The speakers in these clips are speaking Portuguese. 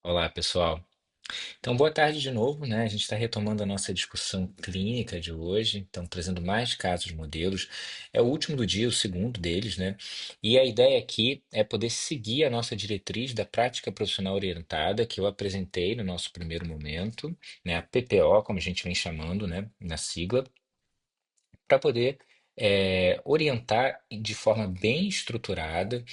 Olá, pessoal. Então, boa tarde de novo, né? A gente está retomando a nossa discussão clínica de hoje, então trazendo mais casos modelos. É o último do dia, o segundo deles, né? E a ideia aqui é poder seguir a nossa diretriz da prática profissional orientada, que eu apresentei no nosso primeiro momento, né? A PPO, como a gente vem chamando, né? Na sigla para poder orientar de forma bem estruturada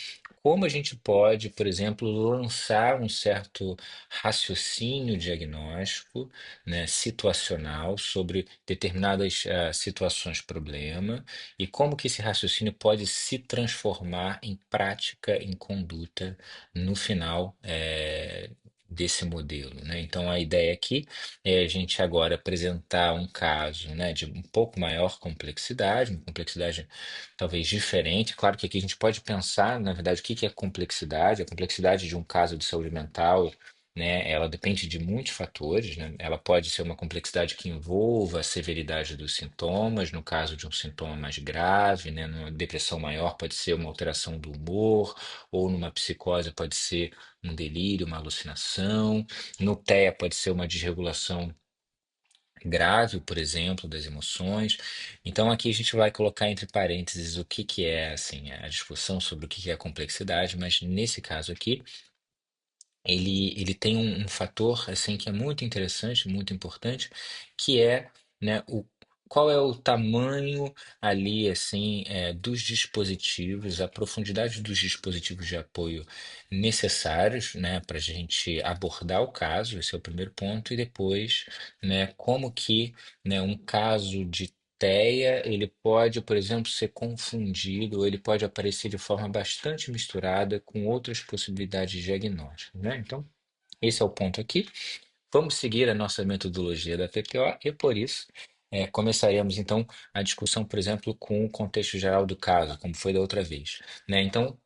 como a gente pode, por exemplo, lançar um certo raciocínio diagnóstico, né, situacional sobre determinadas situações problema e como que esse raciocínio pode se transformar em prática, em conduta no final desse modelo, né? Então a ideia aqui a gente agora apresentar um caso, né, de um pouco maior complexidade, uma complexidade talvez diferente. Claro que aqui a gente pode pensar, na verdade, o que que é complexidade. A complexidade de um caso de saúde mental, né, ela depende de muitos fatores, né? Ela pode ser uma complexidade que envolva a severidade dos sintomas, no caso de um sintoma mais grave, né, numa depressão maior pode ser uma alteração do humor, ou numa psicose pode ser um delírio, uma alucinação. No TEA pode ser uma desregulação grave, por exemplo, das emoções. Então aqui a gente vai colocar entre parênteses o que que é assim a discussão sobre o que que é complexidade, mas nesse caso aqui ele tem um fator assim que é muito interessante, muito importante, que é, né, qual é o tamanho ali assim dos dispositivos, a profundidade dos dispositivos de apoio necessários, né, para a gente abordar o caso. Esse é o primeiro ponto, e depois, né, como que, né, um caso de TEA, ele pode, por exemplo, ser confundido, ou ele pode aparecer de forma bastante misturada com outras possibilidades diagnósticas, né? Então, esse é o ponto aqui. Vamos seguir a nossa metodologia da TPO e, por isso, começaremos então a discussão, por exemplo, com o contexto geral do caso, como foi da outra vez, né? Então,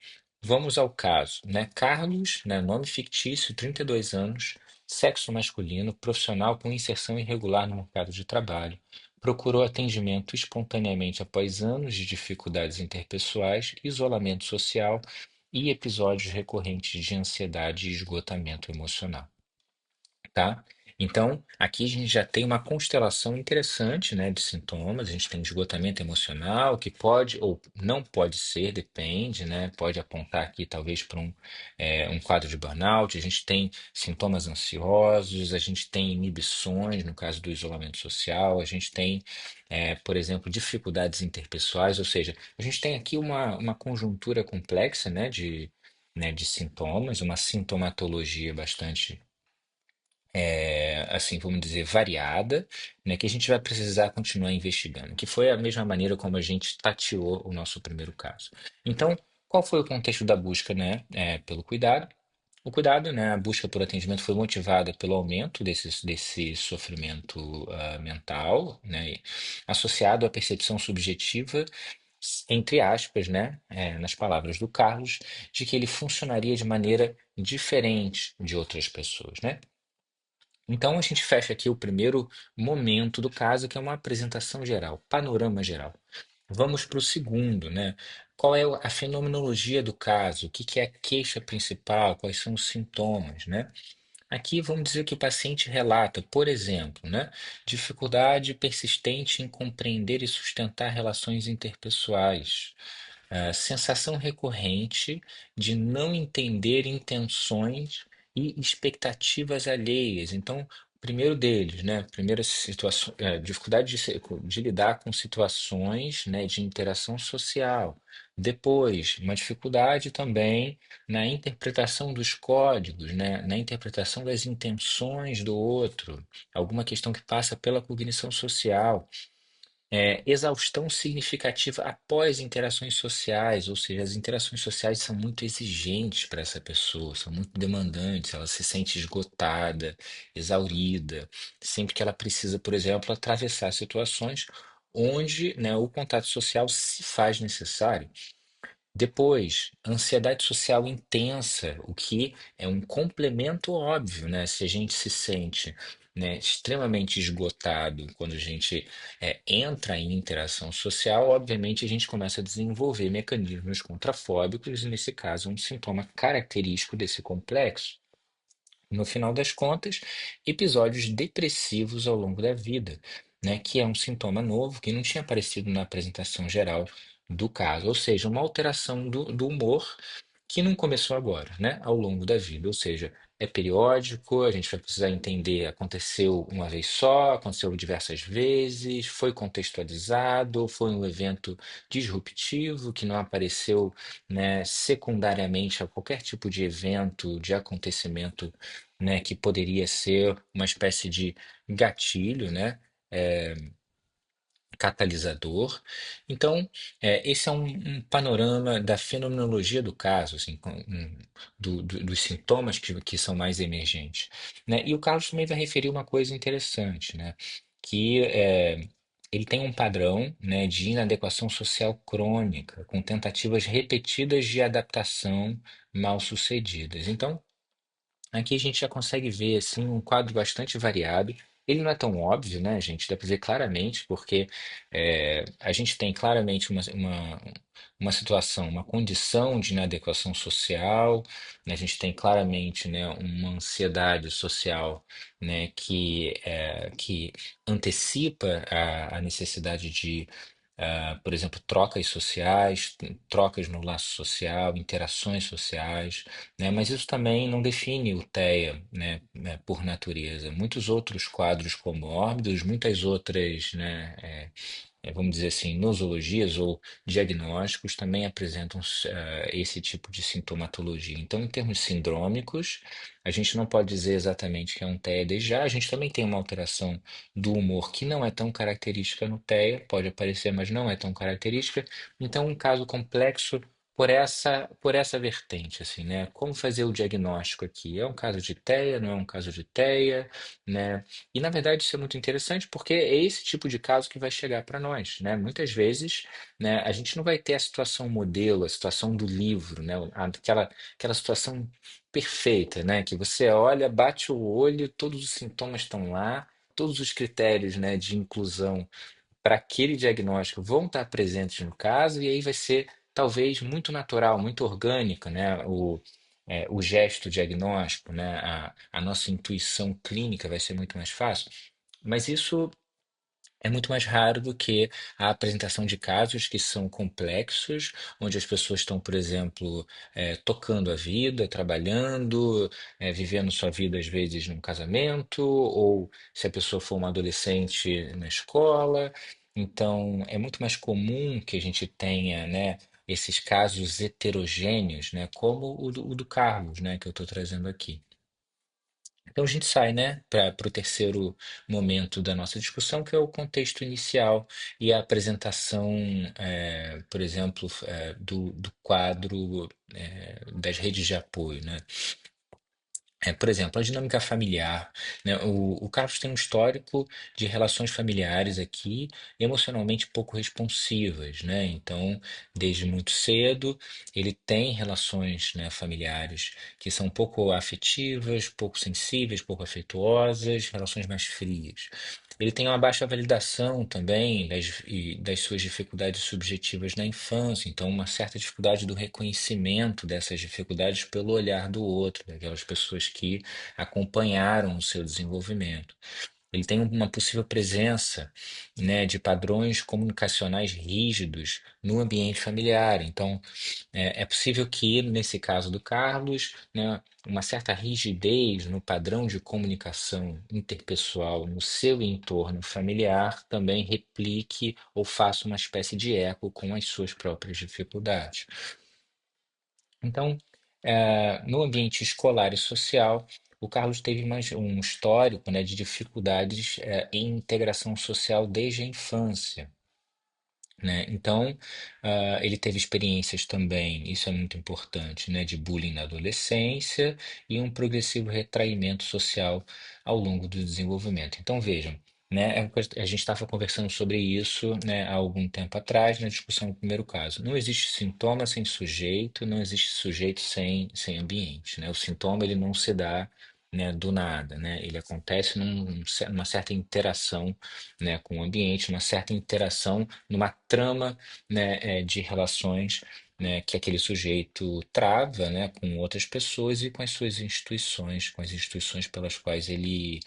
vamos ao caso, né? Carlos, né, nome fictício, 32 anos, sexo masculino, profissional com inserção irregular no mercado de trabalho. Procurou atendimento espontaneamente após anos de dificuldades interpessoais, isolamento social e episódios recorrentes de ansiedade e esgotamento emocional, tá? Então, aqui a gente já tem uma constelação interessante, né, de sintomas. A gente tem esgotamento emocional, que pode ou não pode ser, depende, né? Pode apontar aqui talvez para um quadro de burnout. A gente tem sintomas ansiosos, a gente tem inibições, no caso do isolamento social, a gente tem, por exemplo, dificuldades interpessoais, ou seja, a gente tem aqui uma conjuntura complexa, né, de sintomas, uma sintomatologia bastante assim, vamos dizer, variada, né, que a gente vai precisar continuar investigando, que foi a mesma maneira como a gente tateou o nosso primeiro caso. Então, qual foi o contexto da busca, né, pelo cuidado? O cuidado, né, a busca por atendimento foi motivada pelo aumento desse sofrimento mental, né, associado à percepção subjetiva, entre aspas, né, nas palavras do Carlos, de que ele funcionaria de maneira diferente de outras pessoas, né? Então, a gente fecha aqui o primeiro momento do caso, que é uma apresentação geral, panorama geral. Vamos para o segundo, né? Qual é a fenomenologia do caso? O que que é a queixa principal? Quais são os sintomas, né? Aqui vamos dizer que o paciente relata, por exemplo, né, dificuldade persistente em compreender e sustentar relações interpessoais, sensação recorrente de não entender intenções e expectativas alheias. Então, o primeiro deles, né, primeira situação, dificuldade de lidar com situações, né, de interação social. Depois, uma dificuldade também na interpretação dos códigos, né, na interpretação das intenções do outro, alguma questão que passa pela cognição social. Exaustão significativa após interações sociais, ou seja, as interações sociais são muito exigentes para essa pessoa, são muito demandantes, ela se sente esgotada, exaurida, sempre que ela precisa, por exemplo, atravessar situações onde, né, o contato social se faz necessário. Depois, ansiedade social intensa, o que é um complemento óbvio, né? Se a gente se sente, né, extremamente esgotado quando a gente entra em interação social, obviamente a gente começa a desenvolver mecanismos contrafóbicos, e nesse caso, um sintoma característico desse complexo no final das contas, episódios depressivos ao longo da vida, né? Que é um sintoma novo que não tinha aparecido na apresentação geral do caso, ou seja, uma alteração do humor que não começou agora, né? Ao longo da vida, ou seja, é periódico, a gente vai precisar entender, aconteceu uma vez só, aconteceu diversas vezes, foi contextualizado, foi um evento disruptivo que não apareceu, né, secundariamente a qualquer tipo de evento, de acontecimento, né, que poderia ser uma espécie de gatilho, né? eh, Catalisador. Então, esse é um panorama da fenomenologia do caso, assim, dos sintomas que são mais emergentes, né? E o Carlos também vai referir uma coisa interessante, né? Que ele tem um padrão, né, de inadequação social crônica, com tentativas repetidas de adaptação mal sucedidas. Então, aqui a gente já consegue ver assim um quadro bastante variado. Ele não é tão óbvio, né, gente? Dá para ver claramente, porque a gente tem claramente uma situação, uma condição de inadequação social, né? A gente tem claramente, né, uma ansiedade social, né, que antecipa a necessidade de por exemplo, trocas sociais, trocas no laço social, interações sociais, né? Mas isso também não define o TEA, né, por natureza. Muitos outros quadros comórbidos, muitas outras, né, vamos dizer assim, nosologias ou diagnósticos também apresentam esse tipo de sintomatologia. Então, em termos sindrômicos, a gente não pode dizer exatamente que é um TEA já. A gente também tem uma alteração do humor que não é tão característica no TEA, pode aparecer, mas não é tão característica. Então, um caso complexo por essa vertente, assim, né? Como fazer o diagnóstico aqui? É um caso de TEA, não é um caso de TEA, né? E na verdade isso é muito interessante porque é esse tipo de caso que vai chegar para nós, né? Muitas vezes, né, a gente não vai ter a situação modelo, a situação do livro, né? Aquela situação perfeita, né? Que você olha, bate o olho, todos os sintomas estão lá, todos os critérios, né, de inclusão para aquele diagnóstico vão estar presentes no caso, e aí vai ser talvez muito natural, muito orgânico, né? O gesto diagnóstico, né? A nossa intuição clínica vai ser muito mais fácil. Mas isso é muito mais raro do que a apresentação de casos que são complexos, onde as pessoas estão, por exemplo, tocando a vida, trabalhando, vivendo sua vida, às vezes, num casamento, ou se a pessoa for uma adolescente na escola. Então, é muito mais comum que a gente tenha, né, esses casos heterogêneos, né, como o do Carlos, né, que eu estou trazendo aqui. Então a gente sai, né, para o terceiro momento da nossa discussão, que é o contexto inicial e a apresentação, por exemplo, do quadro, das redes de apoio, né? Por exemplo, a dinâmica familiar, né? O Carlos tem um histórico de relações familiares aqui emocionalmente pouco responsivas, né? Então, desde muito cedo, ele tem relações, né, familiares que são pouco afetivas, pouco sensíveis, pouco afetuosas, relações mais frias. Ele tem uma baixa validação também das suas dificuldades subjetivas na infância, então uma certa dificuldade do reconhecimento dessas dificuldades pelo olhar do outro, daquelas pessoas que acompanharam o seu desenvolvimento. Ele tem uma possível presença, né, de padrões comunicacionais rígidos no ambiente familiar. Então, é possível que, nesse caso do Carlos, né, uma certa rigidez no padrão de comunicação interpessoal no seu entorno familiar também replique ou faça uma espécie de eco com as suas próprias dificuldades. Então, no ambiente escolar e social, o Carlos teve um histórico, né, de dificuldades, em integração social desde a infância, né? Então, ele teve experiências também, isso é muito importante, né, de bullying na adolescência e um progressivo retraimento social ao longo do desenvolvimento. Então, vejam, né, a gente estava conversando sobre isso, né, há algum tempo atrás, na discussão do primeiro caso. Não existe sintoma sem sujeito, não existe sujeito sem ambiente, né? O sintoma ele não se dá, né, do nada, né? Ele acontece numa certa interação, né, com o ambiente, uma certa interação numa trama, né, de relações, né, que aquele sujeito trava, né, com outras pessoas e com as suas instituições, com as instituições pelas quais ele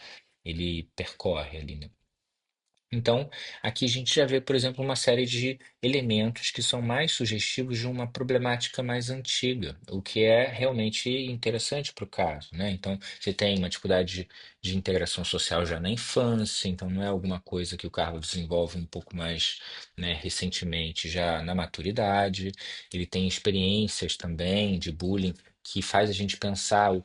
percorre ali, né? Então, aqui a gente já vê, por exemplo, uma série de elementos que são mais sugestivos de uma problemática mais antiga, o que é realmente interessante para o caso, né? Então, você tem uma dificuldade de integração social já na infância, então não é alguma coisa que o Carlos desenvolve um pouco mais, né, recentemente, já na maturidade. Ele tem experiências também de bullying que faz a gente pensar o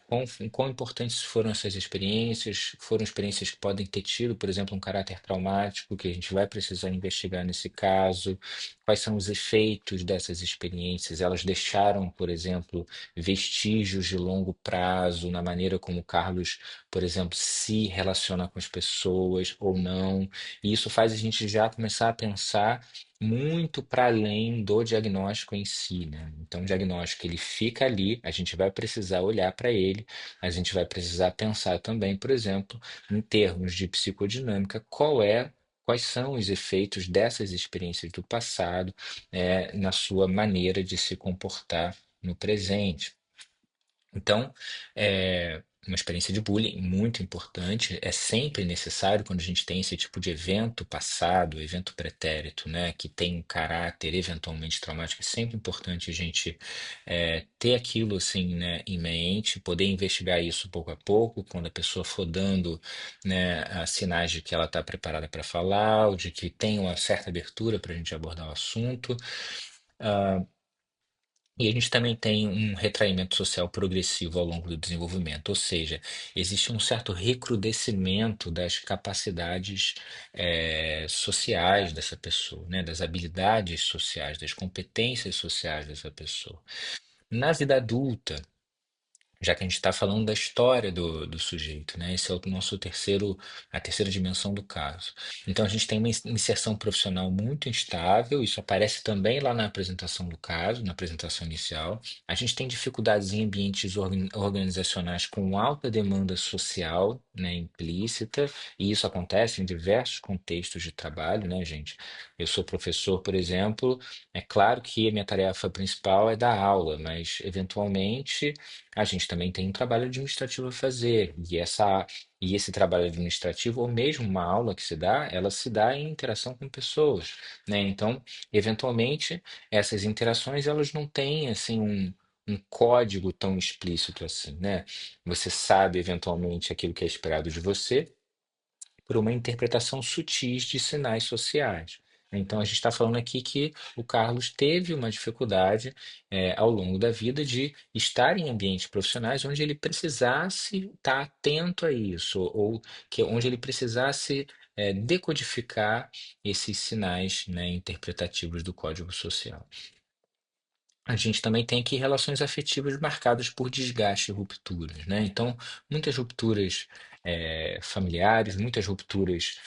quão importantes foram essas experiências, foram experiências que podem ter tido, por exemplo, um caráter traumático, que a gente vai precisar investigar nesse caso, quais são os efeitos dessas experiências, elas deixaram, por exemplo, vestígios de longo prazo na maneira como o Carlos, por exemplo, se relaciona com as pessoas ou não, e isso faz a gente já começar a pensar muito para além do diagnóstico em si, né? Então, o diagnóstico ele fica ali, a gente vai precisar olhar para ele, a gente vai precisar pensar também, por exemplo, em termos de psicodinâmica, quais são os efeitos dessas experiências do passado, na sua maneira de se comportar no presente. Então, é uma experiência de bullying muito importante. É sempre necessário, quando a gente tem esse tipo de evento passado, evento pretérito, né, que tem um caráter eventualmente traumático, é sempre importante a gente ter aquilo assim, né, em mente, poder investigar isso pouco a pouco, quando a pessoa for dando, né, sinais de que ela está preparada para falar, ou de que tem uma certa abertura para a gente abordar o assunto. E a gente também tem um retraimento social progressivo ao longo do desenvolvimento, ou seja, existe um certo recrudescimento das capacidades sociais dessa pessoa, né? Das habilidades sociais, das competências sociais dessa pessoa. Na vida adulta, já que a gente está falando da história do sujeito, né? Esse é o nosso a terceira dimensão do caso. Então a gente tem uma inserção profissional muito instável, isso aparece também lá na apresentação do caso, na apresentação inicial. A gente tem dificuldades em ambientes organizacionais com alta demanda social, né, implícita, e isso acontece em diversos contextos de trabalho, né, gente? Eu sou professor, por exemplo, é claro que a minha tarefa principal é dar aula, mas eventualmente a gente também tem um trabalho administrativo a fazer, e esse trabalho administrativo, ou mesmo uma aula que se dá, ela se dá em interação com pessoas, né? Então, eventualmente, essas interações, elas não têm, assim, um código tão explícito assim, né? Você sabe, eventualmente, aquilo que é esperado de você, por uma interpretação sutis de sinais sociais. Então, a gente está falando aqui que o Carlos teve uma dificuldade ao longo da vida de estar em ambientes profissionais onde ele precisasse estar atento a isso, ou onde ele precisasse decodificar esses sinais, né, interpretativos do código social. A gente também tem aqui relações afetivas marcadas por desgaste e rupturas, né? Então, muitas rupturas familiares, muitas rupturas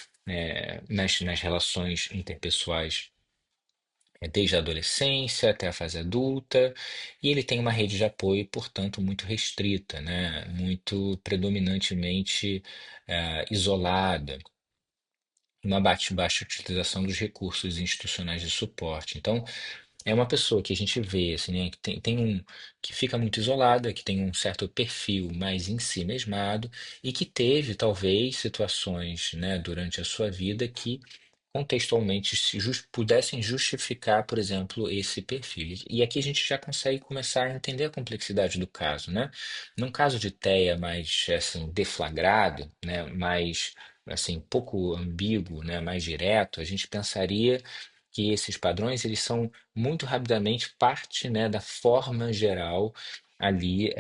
nas relações interpessoais, desde a adolescência até a fase adulta, e ele tem uma rede de apoio, portanto, muito restrita, né? Muito predominantemente isolada, uma baixa utilização dos recursos institucionais de suporte. Então, é uma pessoa que a gente vê, assim, né, que que fica muito isolada, que tem um certo perfil mais em si mesmado e que teve, talvez, situações, né, durante a sua vida que contextualmente pudessem justificar, por exemplo, esse perfil. E aqui a gente já consegue começar a entender a complexidade do caso, né? Num caso de TEA mais, assim, deflagrado, né, mais, assim, pouco ambíguo, né, mais direto, a gente pensaria que esses padrões eles são muito rapidamente parte, né, da forma geral ali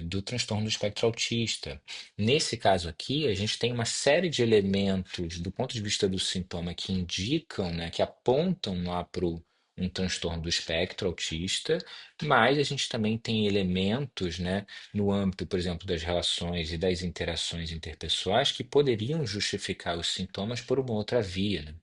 do transtorno do espectro autista. Nesse caso aqui, a gente tem uma série de elementos do ponto de vista do sintoma que indicam, né, que apontam lá para um transtorno do espectro autista, mas a gente também tem elementos, né, no âmbito, por exemplo, das relações e das interações interpessoais que poderiam justificar os sintomas por uma outra via, né?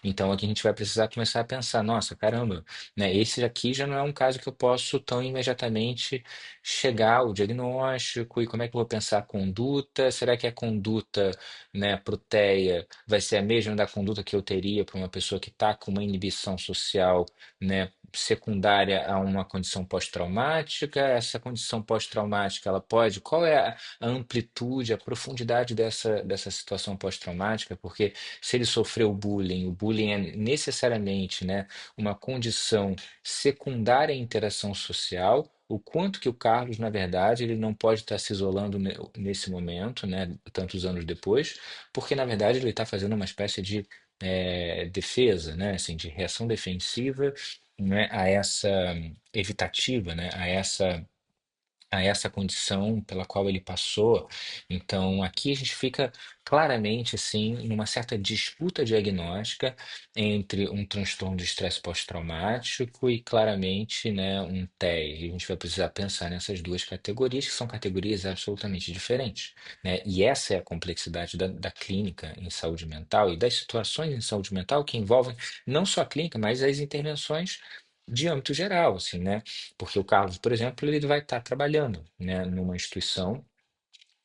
Então aqui a gente vai precisar começar a pensar, nossa, caramba, né? Esse aqui já não é um caso que eu posso tão imediatamente chegar ao diagnóstico e como é que eu vou pensar a conduta? Será que a conduta, né, pro TEA vai ser a mesma da conduta que eu teria para uma pessoa que está com uma inibição social, né, secundária a uma condição pós-traumática? Essa condição pós-traumática, ela pode, qual é a amplitude, a profundidade dessa situação pós-traumática? Porque se ele sofreu bullying, o bullying é necessariamente, né, uma condição secundária à interação social. O quanto que o Carlos, na verdade, ele não pode estar se isolando nesse momento, né, tantos anos depois, porque na verdade ele está fazendo uma espécie de defesa, né, assim, de reação defensiva, né, a essa evitativa, né, a essa condição pela qual ele passou. Então, aqui a gente fica claramente assim numa certa disputa diagnóstica entre um transtorno de estresse pós-traumático e claramente, né, um TEA. E a gente vai precisar pensar nessas duas categorias, que são categorias absolutamente diferentes, né? E essa é a complexidade da clínica em saúde mental e das situações em saúde mental que envolvem não só a clínica, mas as intervenções de âmbito geral, assim, né? Porque o Carlos, por exemplo, ele vai estar trabalhando, né, numa instituição,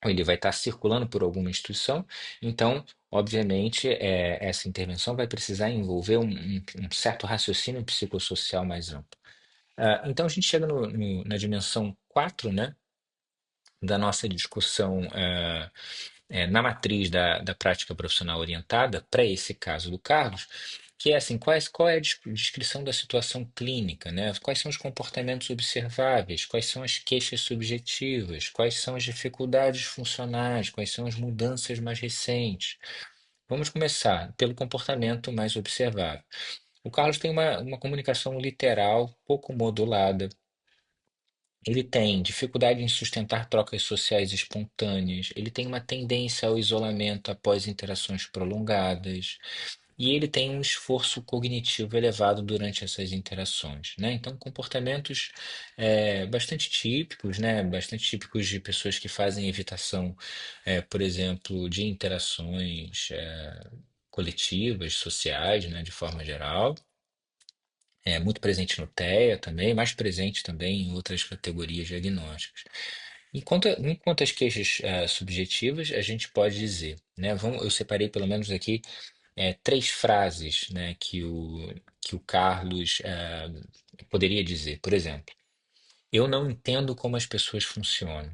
ou ele vai estar circulando por alguma instituição, então, obviamente, essa intervenção vai precisar envolver um certo raciocínio psicossocial mais amplo. Então, a gente chega na dimensão 4, né, da nossa discussão na matriz da prática profissional orientada, para esse caso do Carlos, que é assim, qual é a descrição da situação clínica, né? Quais são os comportamentos observáveis, quais são as queixas subjetivas, quais são as dificuldades funcionais, quais são as mudanças mais recentes. Vamos começar pelo comportamento mais observável. O Carlos tem uma comunicação literal pouco modulada. Ele tem dificuldade em sustentar trocas sociais espontâneas, ele tem uma tendência ao isolamento após interações prolongadas, e ele tem um esforço cognitivo elevado durante essas interações, né? Então, comportamentos bastante típicos, né? Bastante típicos de pessoas que fazem evitação, por exemplo, de interações coletivas, sociais, né? De forma geral. É muito presente no TEA também, mais presente também em outras categorias diagnósticas. Enquanto as queixas subjetivas, a gente pode dizer, né? Eu separei pelo menos aqui três frases, né, que o Carlos poderia dizer. Por exemplo, eu não entendo como as pessoas funcionam,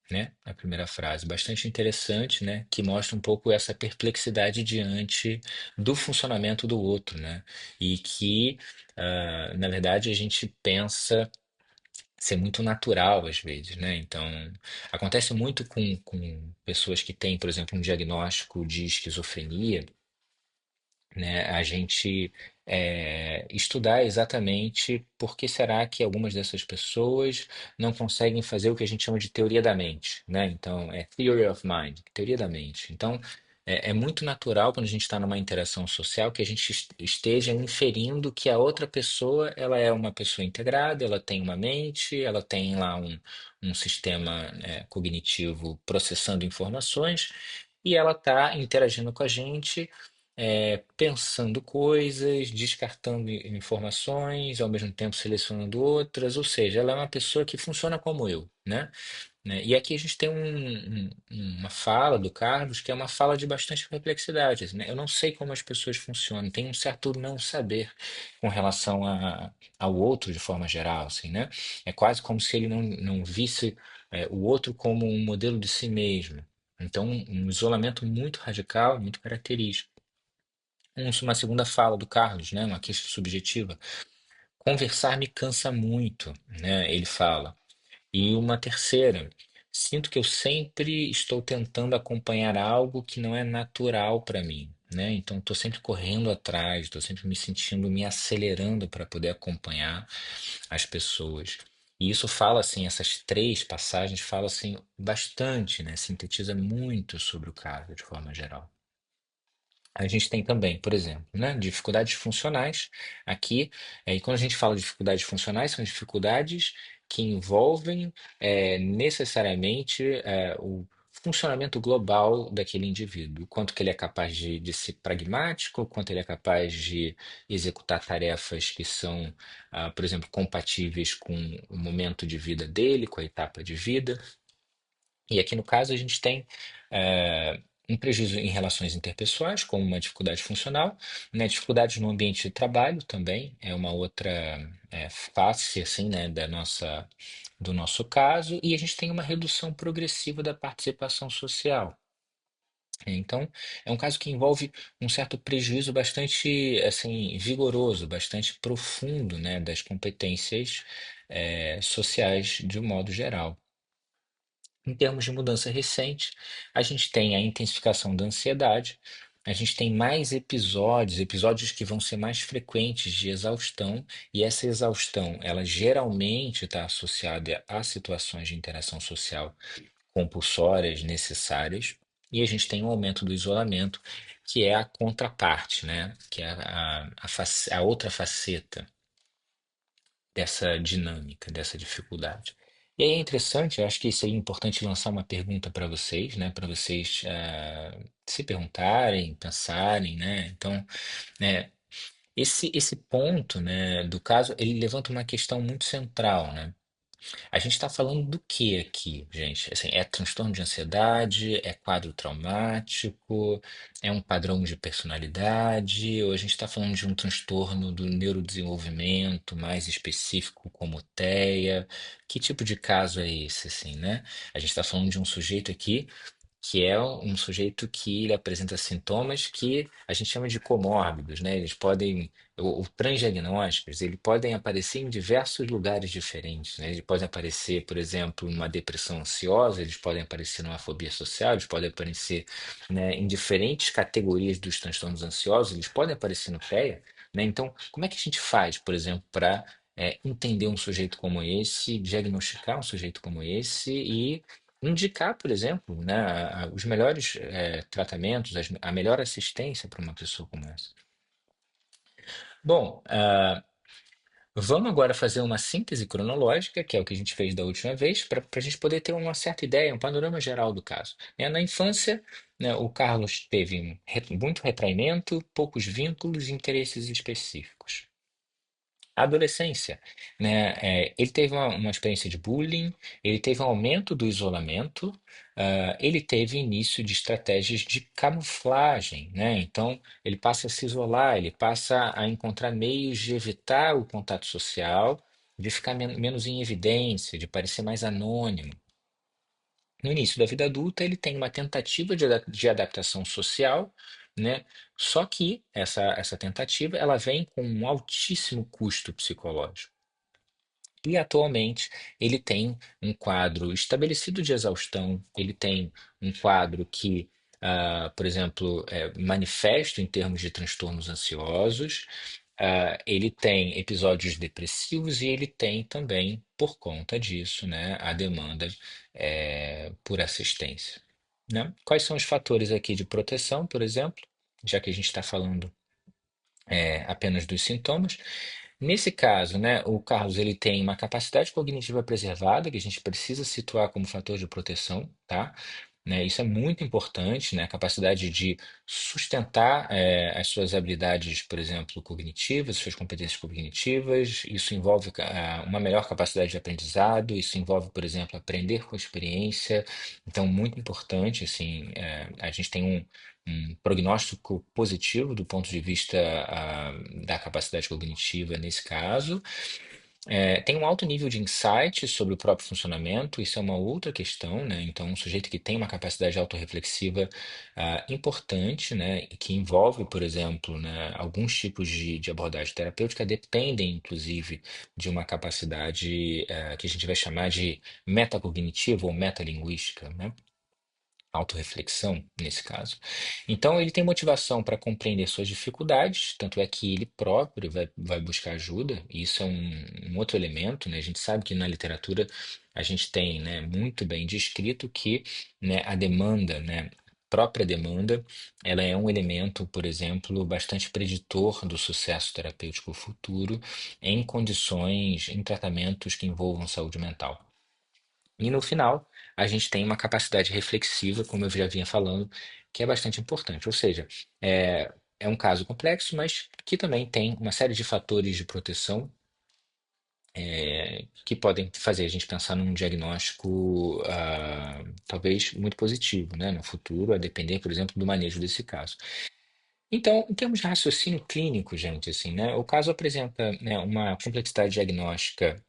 né? A primeira frase, bastante interessante, né? Que mostra um pouco essa perplexidade diante do funcionamento do outro, né? E que, na verdade, a gente pensa ser muito natural às vezes, né? Então, acontece muito com pessoas que têm, por exemplo, um diagnóstico de esquizofrenia, né? A gente estudar exatamente por que será que algumas dessas pessoas não conseguem fazer o que a gente chama de teoria da mente, né? Então, é theory of mind, teoria da mente. Então, é muito natural quando a gente está numa interação social que a gente esteja inferindo que a outra pessoa ela é uma pessoa integrada, ela tem uma mente, ela tem lá um sistema cognitivo processando informações e ela está interagindo com a gente pensando coisas, descartando informações, ao mesmo tempo selecionando outras, ou seja, ela é uma pessoa que funciona como eu, né? E aqui a gente tem uma fala do Carlos que é uma fala de bastante perplexidade, assim, né? Eu não sei como as pessoas funcionam, tem um certo não saber com relação ao outro de forma geral, assim, né? É quase como se ele não visse o outro como um modelo de si mesmo. Então, um isolamento muito radical, muito característico. Uma segunda fala do Carlos, né? Uma queixa subjetiva. Conversar me cansa muito, né? Ele fala. E uma terceira. Sinto que eu sempre estou tentando acompanhar algo que não é natural para mim, né? Então, estou sempre correndo atrás, estou sempre me sentindo, me acelerando para poder acompanhar as pessoas. E isso fala assim, essas três passagens falam assim bastante, né? Sintetiza muito sobre o caso de forma geral. A gente tem também, por exemplo, né, dificuldades funcionais. Aqui, e quando a gente fala de dificuldades funcionais, são dificuldades que envolvem necessariamente o funcionamento global daquele indivíduo, o quanto que ele é capaz de ser pragmático, o quanto ele é capaz de executar tarefas que são, por exemplo, compatíveis com o momento de vida dele, com a etapa de vida. E aqui no caso a gente tem um prejuízo em relações interpessoais, como uma dificuldade funcional, né? Dificuldades no ambiente de trabalho também é uma outra face assim, né, do nosso caso, e a gente tem uma redução progressiva da participação social. Então, é um caso que envolve um certo prejuízo bastante assim vigoroso, bastante profundo, né, das competências sociais de um modo geral. Em termos de mudança recente, a gente tem a intensificação da ansiedade, a gente tem mais episódios que vão ser mais frequentes de exaustão, e essa exaustão, ela geralmente está associada a situações de interação social compulsórias necessárias, e a gente tem um aumento do isolamento, que é a contraparte, né? Que é a outra faceta dessa dinâmica, dessa dificuldade. E aí é interessante, eu acho que seria importante lançar uma pergunta para vocês, né, para vocês se perguntarem, pensarem, né? Então, né, esse ponto, né, do caso, ele levanta uma questão muito central, né? A gente está falando do que aqui, gente? Assim, é transtorno de ansiedade, é quadro traumático, é um padrão de personalidade, ou a gente está falando de um transtorno do neurodesenvolvimento mais específico, como TEA? Que tipo de caso é esse, assim, né? A gente está falando de um sujeito aqui que é um sujeito que ele apresenta sintomas que a gente chama de comórbidos, né? Eles podem, o transdiagnósticos, eles podem aparecer em diversos lugares diferentes, né? Eles podem aparecer, por exemplo, numa depressão ansiosa, eles podem aparecer numa fobia social, eles podem aparecer, né, em diferentes categorias dos transtornos ansiosos, eles podem aparecer no TEA, né? Então, como é que a gente faz, por exemplo, para entender um sujeito como esse, diagnosticar um sujeito como esse e indicar, por exemplo, né, os melhores tratamentos, a melhor assistência para uma pessoa como essa. Bom, vamos agora fazer uma síntese cronológica, que é o que a gente fez da última vez, para a gente poder ter uma certa ideia, um panorama geral do caso. Na infância, né, o Carlos teve muito retraimento, poucos vínculos e interesses específicos. A adolescência, né? Ele teve uma experiência de bullying, ele teve um aumento do isolamento, ele teve início de estratégias de camuflagem, né? Então, ele passa a se isolar, ele passa a encontrar meios de evitar o contato social, de ficar menos em evidência, de parecer mais anônimo. No início da vida adulta, ele tem uma tentativa de adaptação social, né? Só que essa tentativa ela vem com um altíssimo custo psicológico. E atualmente ele tem um quadro estabelecido de exaustão, ele tem um quadro que, por exemplo, é manifesto em termos de transtornos ansiosos, ele tem episódios depressivos e ele tem também, por conta disso, né, a demanda por assistência, né? Quais são os fatores aqui de proteção, por exemplo, já que a gente está falando apenas dos sintomas? Nesse caso, né, o Carlos ele tem uma capacidade cognitiva preservada que a gente precisa situar como fator de proteção, tá? Né, isso é muito importante, né? A capacidade de sustentar as suas habilidades, por exemplo, cognitivas, suas competências cognitivas. Isso envolve uma melhor capacidade de aprendizado. Isso envolve, por exemplo, aprender com a experiência. Então, muito importante, assim, a gente tem um prognóstico positivo do ponto de vista da capacidade cognitiva nesse caso. Tem um alto nível de insight sobre o próprio funcionamento, isso é uma outra questão, né? Então, um sujeito que tem uma capacidade autorreflexiva importante, né? E que envolve, por exemplo, né, alguns tipos de abordagem terapêutica dependem, inclusive, de uma capacidade que a gente vai chamar de metacognitiva ou metalinguística, né? Autorreflexão, nesse caso. Então, ele tem motivação para compreender suas dificuldades, tanto é que ele próprio vai buscar ajuda, e isso é um outro elemento, né? A gente sabe que na literatura a gente tem, né, muito bem descrito que, né, a demanda, né, própria demanda, ela é um elemento, por exemplo, bastante preditor do sucesso terapêutico futuro em condições, em tratamentos que envolvam saúde mental. E no final, a gente tem uma capacidade reflexiva, como eu já vinha falando, que é bastante importante. Ou seja, é um caso complexo, mas que também tem uma série de fatores de proteção que podem fazer a gente pensar num diagnóstico, talvez muito positivo, né, no futuro, a depender, por exemplo, do manejo desse caso. Então, em termos de raciocínio clínico, gente, assim, né, o caso apresenta, né, uma complexidade diagnóstica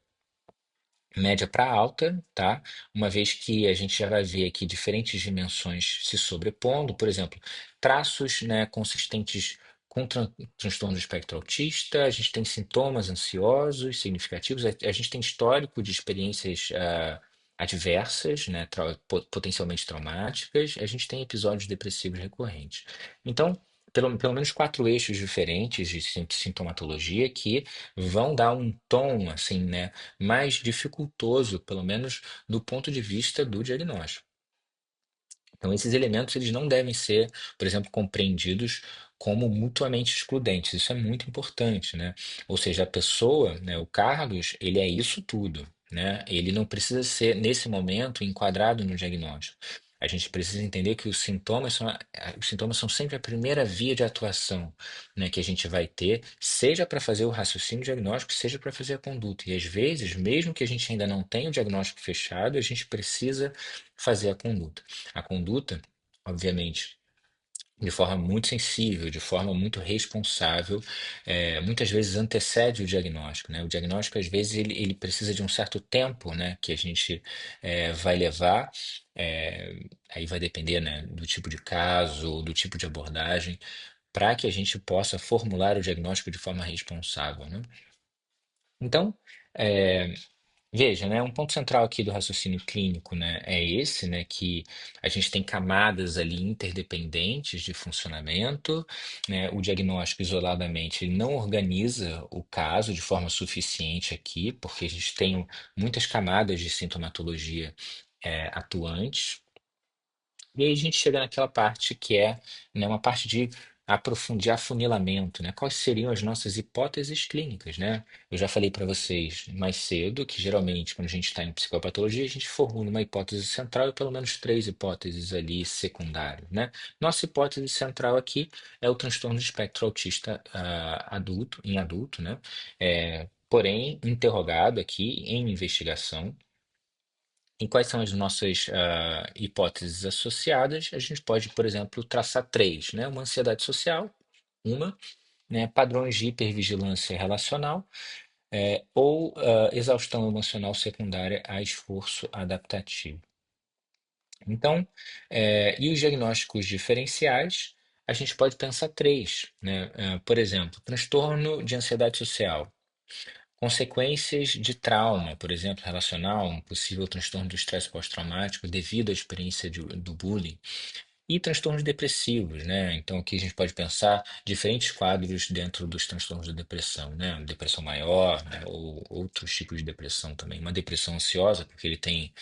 média para alta, tá? Uma vez que a gente já vai ver aqui diferentes dimensões se sobrepondo, por exemplo, traços, né, consistentes com transtorno do espectro autista, a gente tem sintomas ansiosos significativos, a gente tem histórico de experiências adversas, né, potencialmente traumáticas, a gente tem episódios depressivos recorrentes. Então, pelo menos quatro eixos diferentes de sintomatologia que vão dar um tom, assim, né, mais dificultoso, pelo menos do ponto de vista do diagnóstico. Então, esses elementos eles não devem ser, por exemplo, compreendidos como mutuamente excludentes. Isso é muito importante, né? Ou seja, a pessoa, né, o Carlos, ele é isso tudo, né? Ele não precisa ser, nesse momento, enquadrado no diagnóstico. A gente precisa entender que os sintomas são sempre a primeira via de atuação, né, que a gente vai ter, seja para fazer o raciocínio diagnóstico, seja para fazer a conduta. E às vezes, mesmo que a gente ainda não tenha o diagnóstico fechado, a gente precisa fazer a conduta. A conduta, obviamente, de forma muito sensível, de forma muito responsável, muitas vezes antecede o diagnóstico, né? O diagnóstico, às vezes, ele precisa de um certo tempo, né, que a gente vai levar. Aí vai depender, né, do tipo de caso, do tipo de abordagem, para que a gente possa formular o diagnóstico de forma responsável, né? Então, é, veja, né, um ponto central aqui do raciocínio clínico, né, é esse, né, que a gente tem camadas ali interdependentes de funcionamento, né, o diagnóstico isoladamente ele não organiza o caso de forma suficiente aqui, porque a gente tem muitas camadas de sintomatologia atuantes, e aí a gente chega naquela parte que é, né, uma parte de aprofundir afunilamento, né? Quais seriam as nossas hipóteses clínicas, né? Eu já falei para vocês mais cedo que geralmente quando a gente está em psicopatologia a gente formula uma hipótese central e pelo menos três hipóteses ali secundárias, né? Nossa hipótese central aqui é o transtorno de espectro autista adulto, em adulto, né? Porém, interrogado aqui em investigação. E quais são as nossas hipóteses associadas? A gente pode, por exemplo, traçar três, né? Uma ansiedade social, uma, né? Padrões de hipervigilância relacional, ou exaustão emocional secundária a esforço adaptativo. Então, e os diagnósticos diferenciais, a gente pode pensar três, né? Por exemplo, transtorno de ansiedade social. Consequências de trauma, por exemplo, relacional, um possível transtorno do estresse pós-traumático devido à experiência do bullying, e transtornos depressivos, né? Então aqui a gente pode pensar diferentes quadros dentro dos transtornos da depressão, né? Depressão maior, né? Ou outros tipos de depressão também. Uma depressão ansiosa, porque ele tem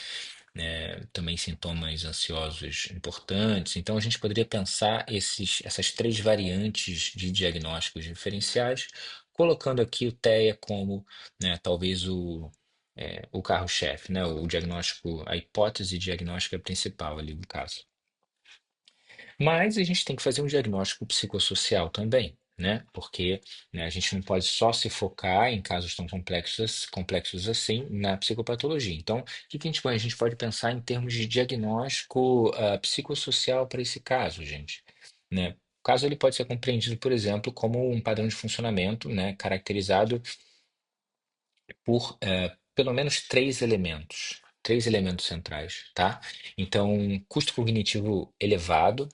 também sintomas ansiosos importantes. Então, a gente poderia pensar essas três variantes de diagnósticos diferenciais, colocando aqui o TEA como, né, talvez o carro-chefe, né, o diagnóstico, a hipótese diagnóstica principal ali no caso. Mas a gente tem que fazer um diagnóstico psicossocial também, né? Porque, né, a gente não pode só se focar em casos tão complexos assim na psicopatologia. Então, o que que a gente pode pensar em termos de diagnóstico psicossocial para esse caso, gente? Né? O caso ele pode ser compreendido, por exemplo, como um padrão de funcionamento, né, caracterizado por pelo menos três elementos centrais, tá? Então, custo cognitivo elevado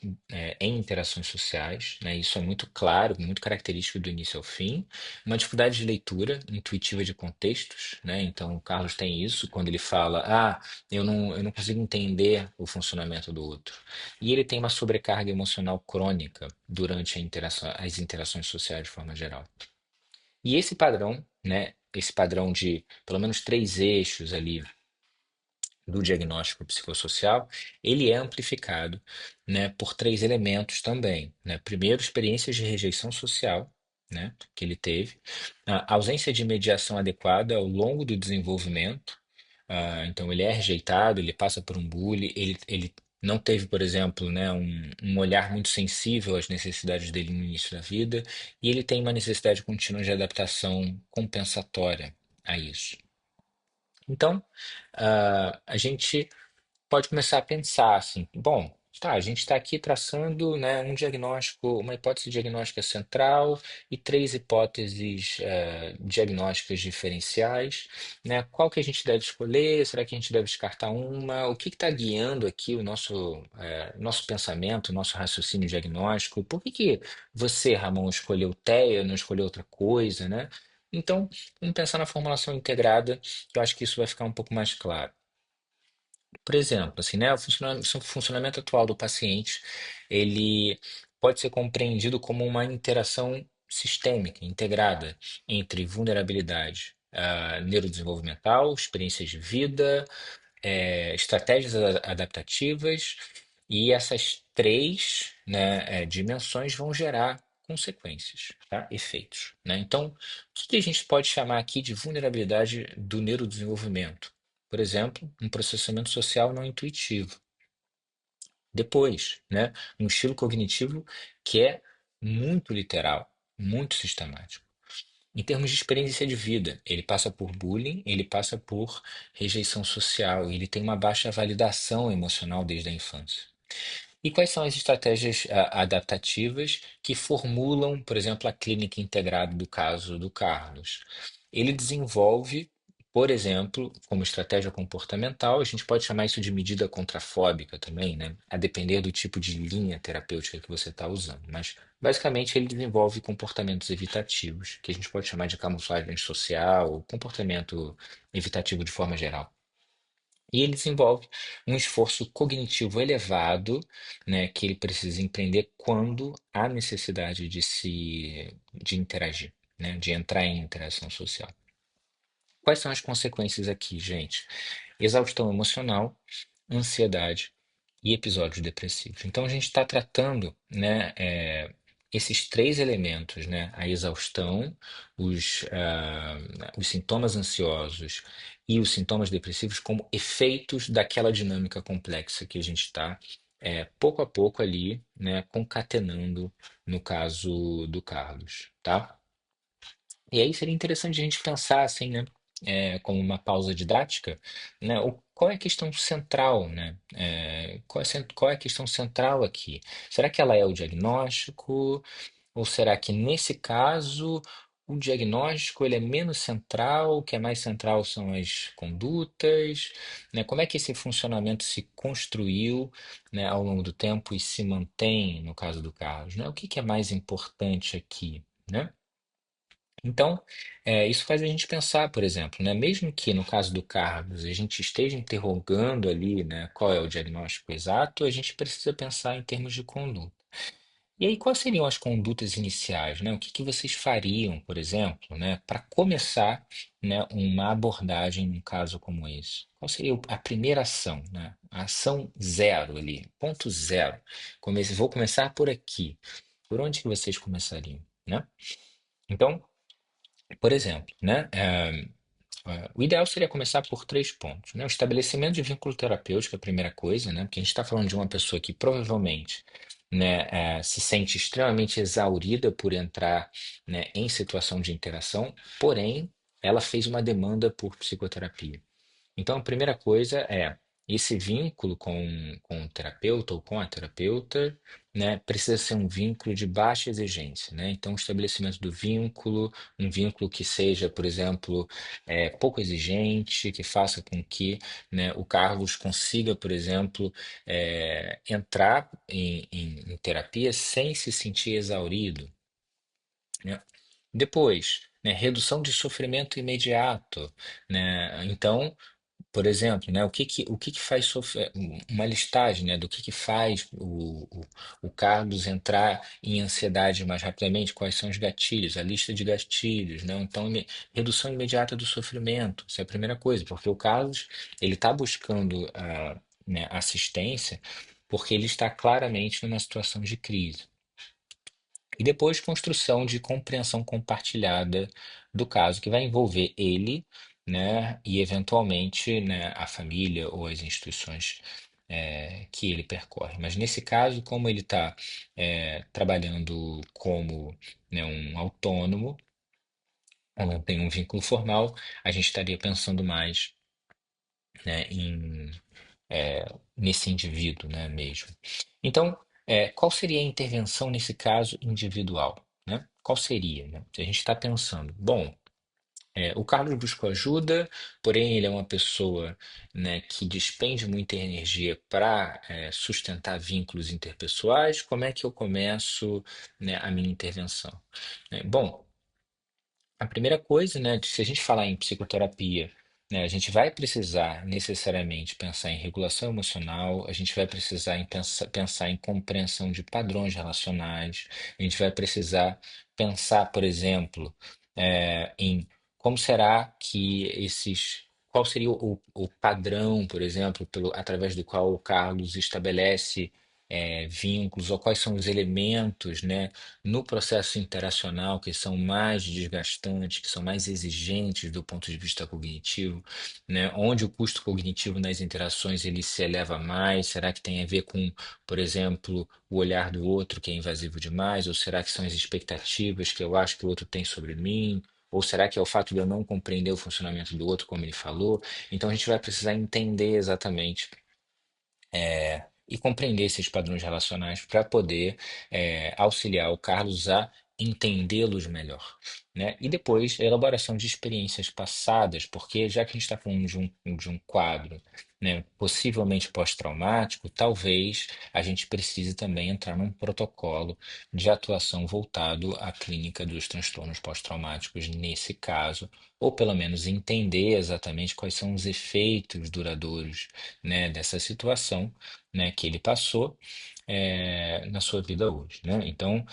em interações sociais, né? Isso é muito claro, muito característico do início ao fim. Uma dificuldade de leitura intuitiva de contextos, né? Então, o Carlos tem isso quando ele fala, eu não consigo entender o funcionamento do outro. E ele tem uma sobrecarga emocional crônica durante as interações sociais de forma geral. E esse padrão, né, esse padrão de pelo menos três eixos ali do diagnóstico psicossocial, ele é amplificado, né, por três elementos também, né? Primeiro, experiências de rejeição social, né, que ele teve, a ausência de mediação adequada ao longo do desenvolvimento, Então ele é rejeitado, ele passa por um bullying, ele não teve, por exemplo, né, um olhar muito sensível às necessidades dele no início da vida, e ele tem uma necessidade contínua de adaptação compensatória a isso. Então, a gente pode começar a pensar assim, bom, tá, a gente está aqui traçando, né, um diagnóstico, uma hipótese diagnóstica central e três hipóteses diagnósticas diferenciais, né? Qual que a gente deve escolher? Será que a gente deve descartar uma? O que está guiando aqui o nosso pensamento, o nosso raciocínio diagnóstico? Por que que você, Ramon, escolheu TEA, não escolheu outra coisa, né? Então, vamos pensar na formulação integrada, que eu acho que isso vai ficar um pouco mais claro. Por exemplo, assim, né, o funcionamento atual do paciente, ele pode ser compreendido como uma interação sistêmica, integrada entre vulnerabilidade neurodesenvolvimental, experiências de vida, estratégias adaptativas, e essas três, né, dimensões vão gerar consequências, tá? Efeitos, né? Então, o que que a gente pode chamar aqui de vulnerabilidade do neurodesenvolvimento? Por exemplo, um processamento social não intuitivo. Depois, né, um estilo cognitivo que é muito literal, muito sistemático. Em termos de experiência de vida, ele passa por bullying, ele passa por rejeição social, ele tem uma baixa validação emocional desde a infância. E quais são as estratégias adaptativas que formulam, por exemplo, a clínica integrada do caso do Carlos? Ele desenvolve, por exemplo, como estratégia comportamental, a gente pode chamar isso de medida contrafóbica também, né? A depender do tipo de linha terapêutica que você está usando. Mas, basicamente, ele desenvolve comportamentos evitativos, que a gente pode chamar de camuflagem social, ou comportamento evitativo de forma geral. E ele desenvolve um esforço cognitivo elevado, né, que ele precisa empreender quando há necessidade de interagir, né, de entrar em interação social. Quais são as consequências aqui, gente? Exaustão emocional, ansiedade e episódios depressivos. Então a gente está tratando, né, esses três elementos, né, a exaustão, os sintomas ansiosos e os sintomas depressivos como efeitos daquela dinâmica complexa que a gente está pouco a pouco ali, né, concatenando no caso do Carlos, tá? E aí seria interessante a gente pensar assim, né, como uma pausa didática, né, qual é a questão central, né? Qual é a questão central aqui? Será que ela é o diagnóstico? Ou será que nesse caso o diagnóstico ele é menos central, o que é mais central são as condutas, né? Como é que esse funcionamento se construiu, né, ao longo do tempo e se mantém no caso do Carlos, né? O que que é mais importante aqui, né? Então, isso faz a gente pensar, por exemplo, né, mesmo que no caso do Carlos a gente esteja interrogando ali, né, qual é o diagnóstico exato, a gente precisa pensar em termos de conduta. E aí, quais seriam as condutas iniciais, né? O que que vocês fariam, por exemplo, né, para começar, né, uma abordagem num caso como esse? Qual seria a primeira ação, né? A ação zero ali, ponto zero. Vou começar por aqui. Por onde que vocês começariam, né? Então, por exemplo, né? O ideal seria começar por três pontos, né? O estabelecimento de vínculo terapêutico é a primeira coisa, né? Porque a gente está falando de uma pessoa que provavelmente, né, se sente extremamente exaurida por entrar, né, em situação de interação, porém, ela fez uma demanda por psicoterapia. Então, a primeira coisa é esse vínculo com o terapeuta ou com a terapeuta, né, precisa ser um vínculo de baixa exigência, né? Então, o estabelecimento do vínculo, um vínculo que seja, por exemplo, pouco exigente, que faça com que, né, o Carlos consiga, por exemplo, entrar em terapia sem se sentir exaurido, né? Depois, né, redução de sofrimento imediato, né? Então, por exemplo, né, o que que faz uma listagem, né, do que faz o Carlos entrar em ansiedade mais rapidamente, quais são os gatilhos, a lista de gatilhos, né? Então, redução imediata do sofrimento, isso é a primeira coisa, porque o Carlos ele está buscando né, assistência porque ele está claramente numa situação de crise. E depois construção de compreensão compartilhada do caso, que vai envolver ele, né, e eventualmente, né, a família ou as instituições que ele percorre. Mas nesse caso, como ele está trabalhando como, né, um autônomo, ou não tem um vínculo formal, a gente estaria pensando mais, né, nesse indivíduo, né, mesmo. Então, qual seria a intervenção nesse caso individual, né? Qual seria, né? Se a gente está pensando, bom, o Carlos buscou ajuda, porém ele é uma pessoa, né, que despende muita energia para sustentar vínculos interpessoais. Como é que eu começo, né, a minha intervenção? Bom, a primeira coisa, né, se a gente falar em psicoterapia, né, a gente vai precisar necessariamente pensar em regulação emocional, a gente vai precisar pensar em compreensão de padrões relacionais, a gente vai precisar pensar, por exemplo, em como será que qual seria o padrão, por exemplo, através do qual o Carlos estabelece vínculos, ou quais são os elementos, né, no processo interacional que são mais desgastantes, que são mais exigentes do ponto de vista cognitivo, né? Onde o custo cognitivo nas interações ele se eleva mais? Será que tem a ver com, por exemplo, o olhar do outro que é invasivo demais? Ou será que são as expectativas que eu acho que o outro tem sobre mim? Ou será que é o fato de eu não compreender o funcionamento do outro, como ele falou? Então a gente vai precisar entender exatamente e compreender esses padrões relacionais para poder auxiliar o Carlos a entendê-los melhor, né? E depois a elaboração de experiências passadas, porque já que a gente está falando de um quadro, né, possivelmente pós-traumático, talvez a gente precise também entrar num protocolo de atuação voltado à clínica dos transtornos pós-traumáticos nesse caso, ou pelo menos entender exatamente quais são os efeitos duradouros, né, dessa situação, né, que ele passou na sua vida hoje, né? Então,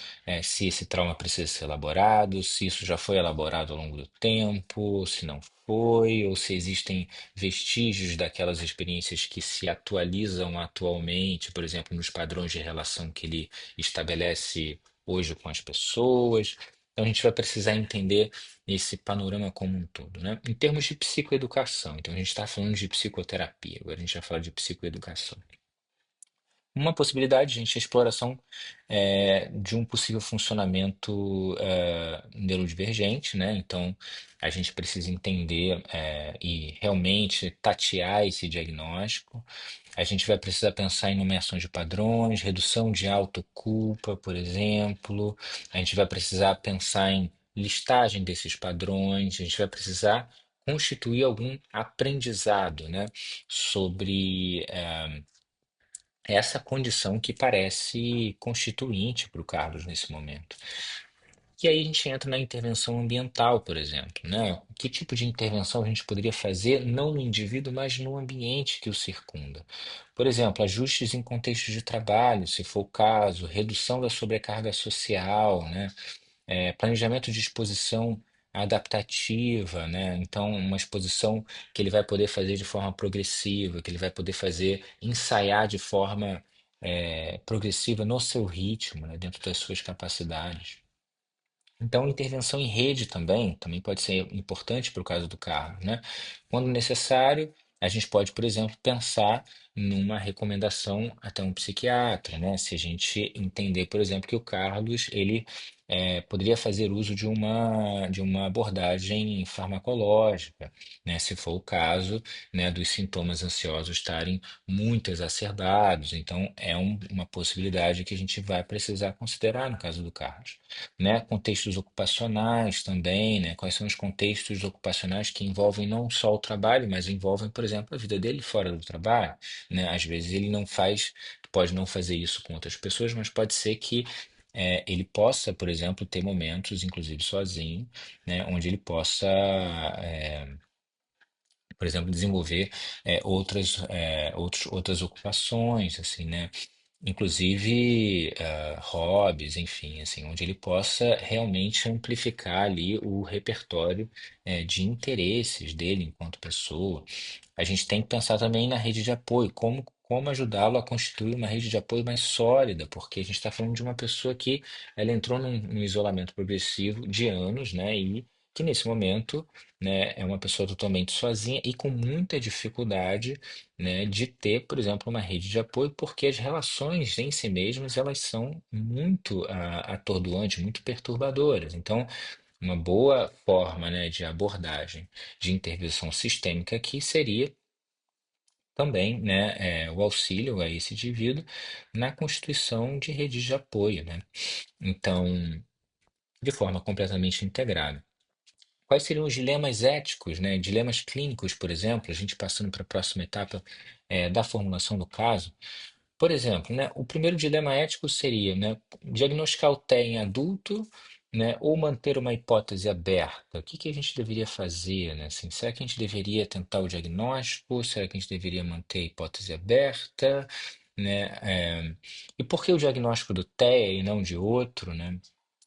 se esse trauma precisa ser elaborado, se isso já foi elaborado ao longo do tempo, se não foi, ou se existem vestígios daquelas experiências que se atualizam atualmente, por exemplo, nos padrões de relação que ele estabelece hoje com as pessoas. Então, a gente vai precisar entender esse panorama como um todo, né? Em termos de psicoeducação, então a gente está falando de psicoterapia, agora a gente vai falar de psicoeducação. Uma possibilidade, gente, é a exploração de um possível funcionamento neurodivergente, né? Então, a gente precisa entender e realmente tatear esse diagnóstico. A gente vai precisar pensar em nomeação de padrões, redução de autoculpa, por exemplo. A gente vai precisar pensar em listagem desses padrões. A gente vai precisar constituir algum aprendizado, né, sobre essa condição que parece constituinte para o Carlos nesse momento. E aí a gente entra na intervenção ambiental, por exemplo, né? Que tipo de intervenção a gente poderia fazer não no indivíduo, mas no ambiente que o circunda? Por exemplo, ajustes em contextos de trabalho, se for o caso, redução da sobrecarga social, né? Planejamento de exposição adaptativa, né? Então, uma exposição que ele vai poder fazer de forma progressiva, que ele vai poder fazer, ensaiar de forma progressiva no seu ritmo, né? Dentro das suas capacidades. Então, intervenção em rede também pode ser importante para o caso do carro, né? Quando necessário, a gente pode, por exemplo, pensar numa recomendação até um psiquiatra, né? Se a gente entender, por exemplo, que o Carlos ele poderia fazer uso de uma abordagem farmacológica, né? Se for o caso, né, dos sintomas ansiosos estarem muito exacerbados. Então, é uma possibilidade que a gente vai precisar considerar no caso do Carlos, né? Contextos ocupacionais também, né? Quais são os contextos ocupacionais que envolvem não só o trabalho, mas envolvem, por exemplo, a vida dele fora do trabalho, né? Às vezes ele não faz, pode não fazer isso com outras pessoas, mas pode ser que ele possa, por exemplo, ter momentos, inclusive sozinho, né? Onde ele possa por exemplo, desenvolver outras ocupações, assim, né? Inclusive hobbies, enfim, assim, onde ele possa realmente amplificar ali o repertório de interesses dele enquanto pessoa. A gente tem que pensar também na rede de apoio, como ajudá-lo a constituir uma rede de apoio mais sólida, porque a gente está falando de uma pessoa que ela entrou num isolamento progressivo de anos, né? E que nesse momento, né, é uma pessoa totalmente sozinha e com muita dificuldade, né, de ter, por exemplo, uma rede de apoio, porque as relações em si mesmas elas são muito atordoantes, muito perturbadoras. Então, uma boa forma, né, de abordagem de intervenção sistêmica aqui seria também, né, o auxílio a esse indivíduo na constituição de redes de apoio, né? Então, de forma completamente integrada. Quais seriam os dilemas éticos, né? Dilemas clínicos, por exemplo, a gente passando para a próxima etapa, da formulação do caso. Por exemplo, né, o primeiro dilema ético seria, né, diagnosticar o TEA em adulto, né, ou manter uma hipótese aberta. O que que a gente deveria fazer, né? Assim, será que a gente deveria tentar o diagnóstico? Será que a gente deveria manter a hipótese aberta, né? E por que o diagnóstico do TEA e não de outro, né?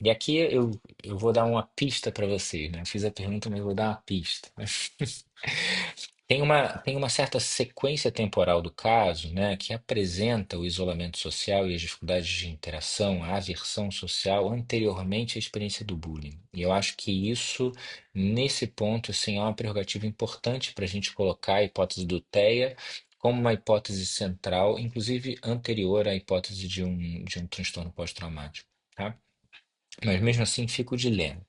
E aqui eu vou dar uma pista para vocês, né? Eu fiz a pergunta, mas eu vou dar uma pista. Tem uma certa sequência temporal do caso, né, que apresenta o isolamento social e as dificuldades de interação, a aversão social anteriormente à experiência do bullying. E eu acho que isso, nesse ponto, assim, é uma prerrogativa importante para a gente colocar a hipótese do TEA como uma hipótese central, inclusive anterior à hipótese de um transtorno pós-traumático, tá? Mas mesmo assim fica o dilema.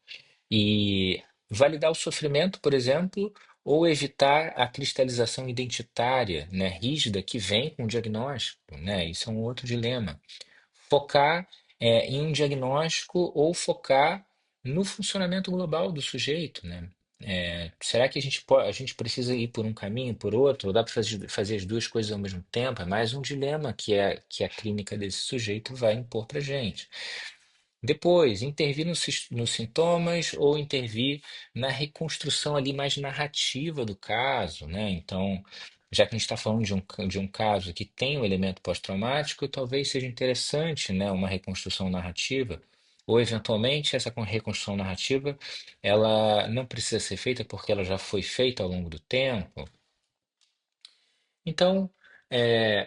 E validar o sofrimento, por exemplo, ou evitar a cristalização identitária, né, rígida que vem com o diagnóstico, né? Isso é um outro dilema. Focar em um diagnóstico ou focar no funcionamento global do sujeito, né? Será que a gente precisa ir por um caminho, por outro? Ou dá para fazer as duas coisas ao mesmo tempo? É mais um dilema que a clínica desse sujeito vai impor para gente. Depois, intervir nos sintomas ou intervir na reconstrução ali mais narrativa do caso, né? Então, já que a gente está falando de um caso que tem um elemento pós-traumático, talvez seja interessante, né, uma reconstrução narrativa, ou eventualmente essa reconstrução narrativa, ela não precisa ser feita porque ela já foi feita ao longo do tempo. Então, é,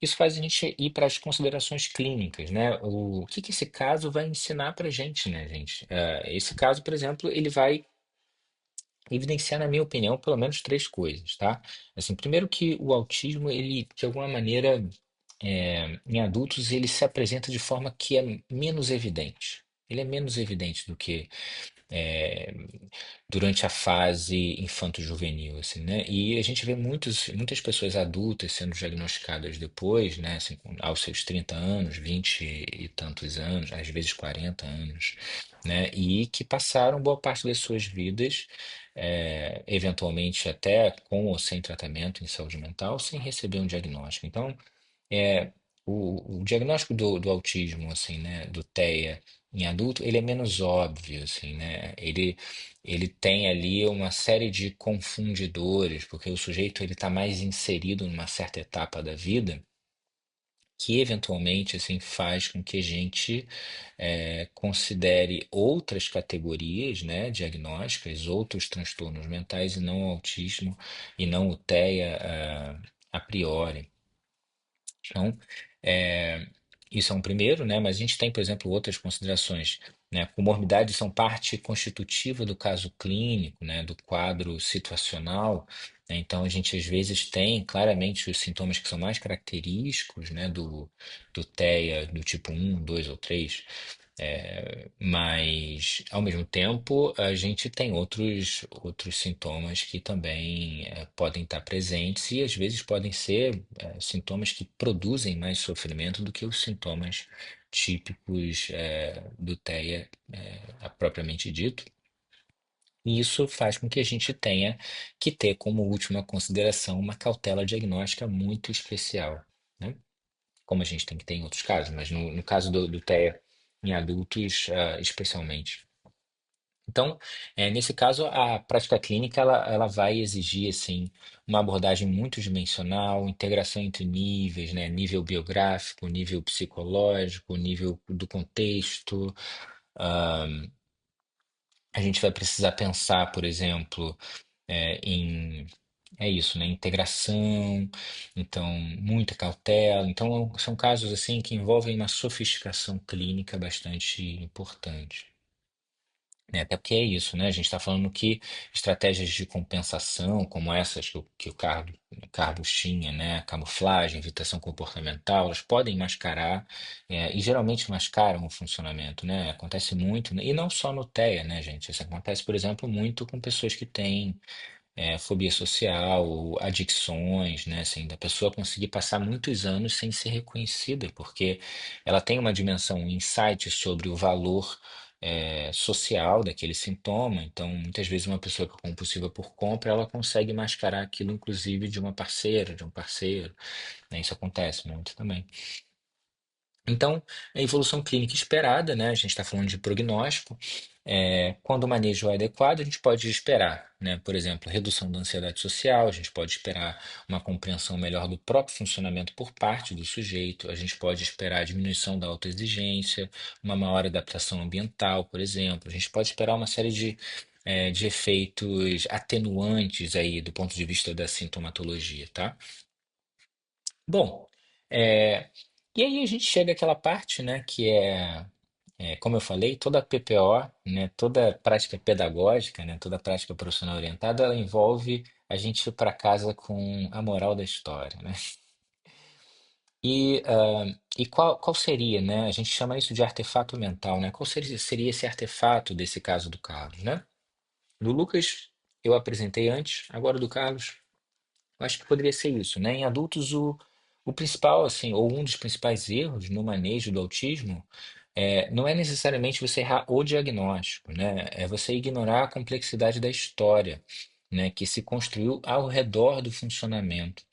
isso faz a gente ir para as considerações clínicas, né? O que que esse caso vai ensinar para a gente, né, gente? Esse caso, por exemplo, ele vai evidenciar, na minha opinião, pelo menos três coisas, tá? Assim, primeiro que o autismo, ele, de alguma maneira, em adultos, ele se apresenta de forma que é menos evidente. Ele é menos evidente do que é, durante a fase infanto-juvenil, assim, né? E a gente vê muitas pessoas adultas sendo diagnosticadas depois, né? Assim, aos seus 30 anos, 20 e tantos anos, às vezes 40 anos, né? E que passaram boa parte das suas vidas, eventualmente até com ou sem tratamento em saúde mental, sem receber um diagnóstico. Então, é, o diagnóstico do autismo, assim, né, do TEA em adulto, ele é menos óbvio, assim, né? Ele tem ali uma série de confundidores, porque o sujeito ele está mais inserido numa certa etapa da vida que eventualmente assim faz com que a gente considere outras categorias, né, diagnósticas, outros transtornos mentais e não o autismo e não o TEA a priori. Então, é, isso é um primeiro, né? Mas a gente tem, por exemplo, outras considerações, né? Comorbidades são parte constitutiva do caso clínico, né? Do quadro situacional, né? Então, a gente às vezes tem claramente os sintomas que são mais característicos, né? Do TEA, do tipo um, 2 ou 3. Mas, ao mesmo tempo, a gente tem outros sintomas que também podem estar presentes e, às vezes, podem ser sintomas que produzem mais sofrimento do que os sintomas típicos do TEA, propriamente dito. E isso faz com que a gente tenha que ter como última consideração uma cautela diagnóstica muito especial, né? Como a gente tem que ter em outros casos, mas no caso do TEA em adultos, especialmente. Então, nesse caso, a prática clínica ela vai exigir assim uma abordagem muito dimensional, integração entre níveis, né? Nível biográfico, nível psicológico, nível do contexto. Ah, a gente vai precisar pensar, por exemplo, em isso, né? Integração, então muita cautela. Então, são casos assim que envolvem uma sofisticação clínica bastante importante. né? Até porque é isso, né? A gente está falando que estratégias de compensação, como essas que o Carlos tinha, né? Camuflagem, evitação comportamental, elas podem mascarar, e geralmente mascaram o funcionamento, né? Acontece muito, né? E não só no TEA, né, gente? Isso acontece, por exemplo, muito com pessoas que têm fobia social, adicções, né? Assim, da pessoa conseguir passar muitos anos sem ser reconhecida, porque ela tem uma dimensão, um insight sobre o valor social daquele sintoma. Então, muitas vezes uma pessoa que é compulsiva por compra, ela consegue mascarar aquilo, inclusive, de uma parceira, de um parceiro, né? Isso acontece muito também. Então, a evolução clínica esperada, né? A gente está falando de prognóstico. Quando o manejo é adequado, a gente pode esperar, né? Por exemplo, redução da ansiedade social, a gente pode esperar uma compreensão melhor do próprio funcionamento por parte do sujeito, a gente pode esperar a diminuição da autoexigência, uma maior adaptação ambiental, por exemplo, a gente pode esperar uma série de efeitos atenuantes aí do ponto de vista da sintomatologia, tá? Bom, é, e aí a gente chega àquela parte, né, que como eu falei, toda a PPO, né, toda prática pedagógica, né, toda prática profissional orientada, ela envolve a gente ir para casa com a moral da história, né? E qual seria, né? A gente chama isso de artefato mental, né? Qual seria esse artefato desse caso do Carlos, né? Do Lucas eu apresentei antes, agora do Carlos. Eu acho que poderia ser isso, né? Em adultos, o principal, assim, ou um dos principais erros no manejo do autismo não é necessariamente você errar o diagnóstico, né? É você ignorar a complexidade da história, né? Que se construiu ao redor do funcionamento.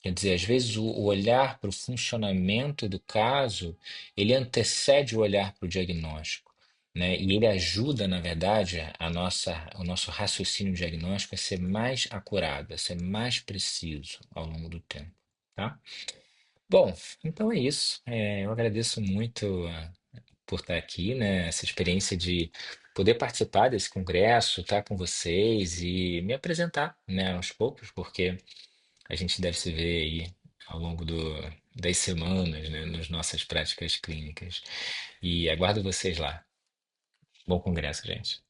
Quer dizer, às vezes o olhar para o funcionamento do caso, ele antecede o olhar para o diagnóstico, né? E ele ajuda, na verdade, o nosso raciocínio diagnóstico a ser mais acurado, a ser mais preciso ao longo do tempo, tá? Bom, então é isso. Eu agradeço muito por estar aqui, né? Essa experiência de poder participar desse congresso, estar com vocês e me apresentar, né, aos poucos, porque a gente deve se ver aí ao longo das semanas, né, nas nossas práticas clínicas. E aguardo vocês lá. Bom congresso, gente.